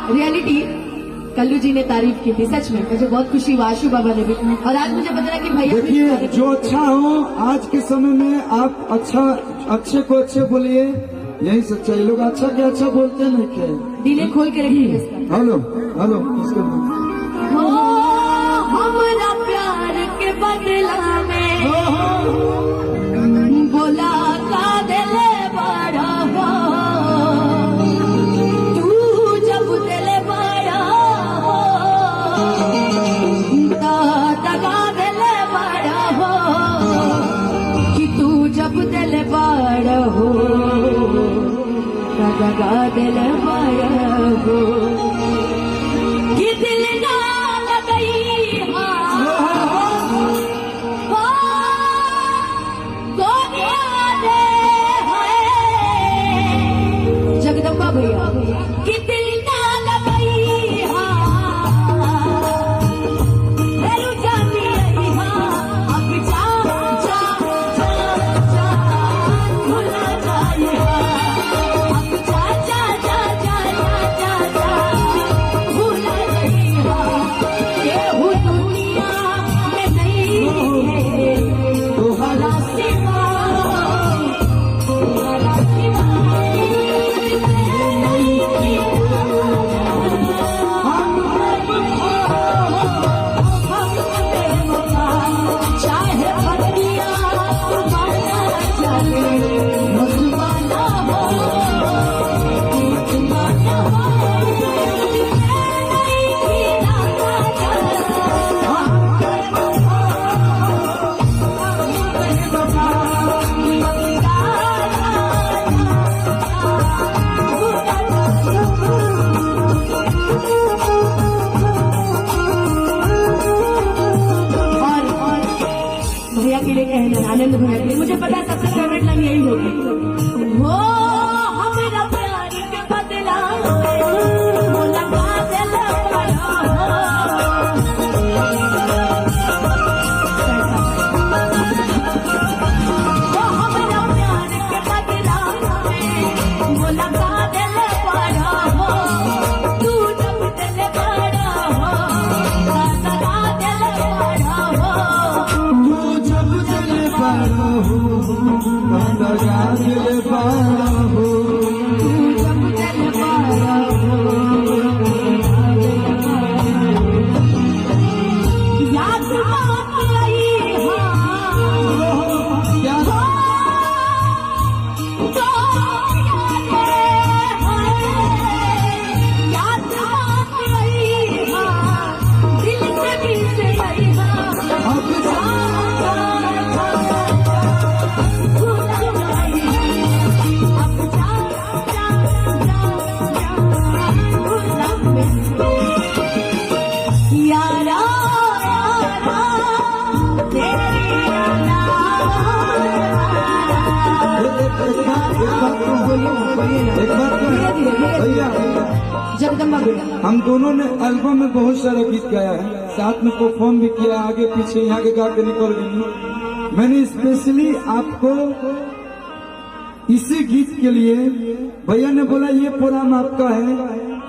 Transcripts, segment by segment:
Reality कल्लू जी ने तारीफ की थी, सच में मुझे बहुत खुशी हुआ, आशु बाबा ने भी। और आज मुझे पता कि भैया देखिए जो अच्छा हो आज के समय में आप अच्छे को अच्छे बोलिए, यही सच्चाई। लोग अच्छा क्या अच्छा बोलते नहीं क्या, दिले खोल के रखिए। हेलो हेलो किसके हो हमारा प्यार के बदला में बोला का दिल बड़ा हो, तू जब दिल बड़ा हो दगा दिल बड़ा हो, कि तू जब दिल बड़ा हो दगा दिल बड़ा हो, कि दिल ना जगदम्बा भैया कि दिल ना लगाई जाती अब जा जा जा जा भुला जाए, अब जा जा जा जा जा जा भुला जाए, ये हो दुनिया में नहीं है तुम्हारा सिवा, तुम्हारा सिवा के लिए कहना आनंद भैया के लिए। मुझे पता है सबसे फेवरेट लाइन यही होगी, हो हमारा प्यार के बदला वो लगा दिल बड़ा हो, हमारा प्यार के बदला वो लगा दिल बड़ा हो, तू जब दिल बड़ा हो लगा दिल बड़ा हो, लगा दिल बड़ा हो, जब दिल बड़ा हो याद बात आई याद बात आई दिल से दिल से आई भैया जगदम्बा भैया। हम दोनों ने एल्बम में बहुत सारा गीत गाया है, साथ में परफॉर्म भी किया, आगे पीछे यहाँ के गा के निकल गई। मैंने स्पेशली आपको इसी गीत के लिए भैया ने बोला ये प्रोग्राम आपका है,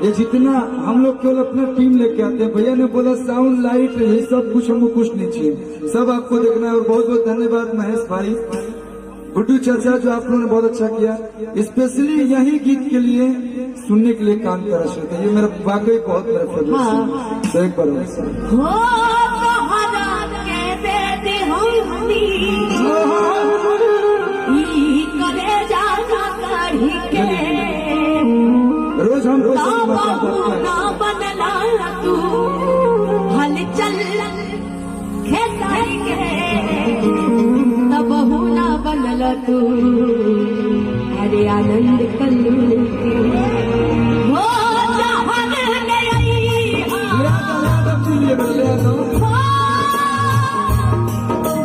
ये जितना हम लोग केवल अपना टीम लेके आते हैं। भैया ने बोला साउंड लाइट ये सब कुछ हमको कुछ नहीं चाहिए, सब आपको देखना है। और बहुत बहुत धन्यवाद महेश भाई, गुड्डू चाचा जो आप लोगों ने बहुत अच्छा किया। स्पेशली यही गीत के लिए सुनने के लिए कान तरस होता है, ये मेरा वाकई बहुत बड़ा फेवरेट है। तो एक बार हो तोहरा के बेटे हमनी ई करे जाना कढ़ी के रोज हम ना बनला तू हल चल खेसारी के तब ना बनला तू अरे आनंद कल्लू के हो जहान ने आई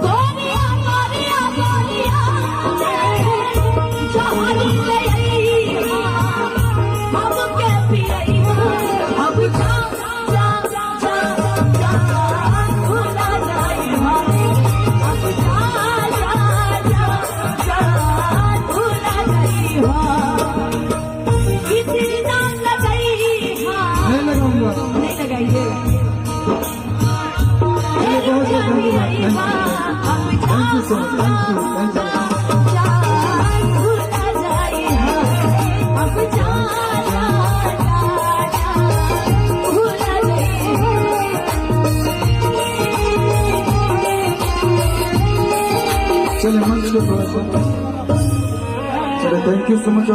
गोरिया गोरिया गोरिया जहान ने आई हम के पिया अब जा जा जा जा भुला जाए अब जा जा जा जा भुला जाए सो मच, थैंक यू। जान भूला जाए अब जाना भूला जाए। चले मंच को थोड़ा सा, चले, थैंक यू सो मच।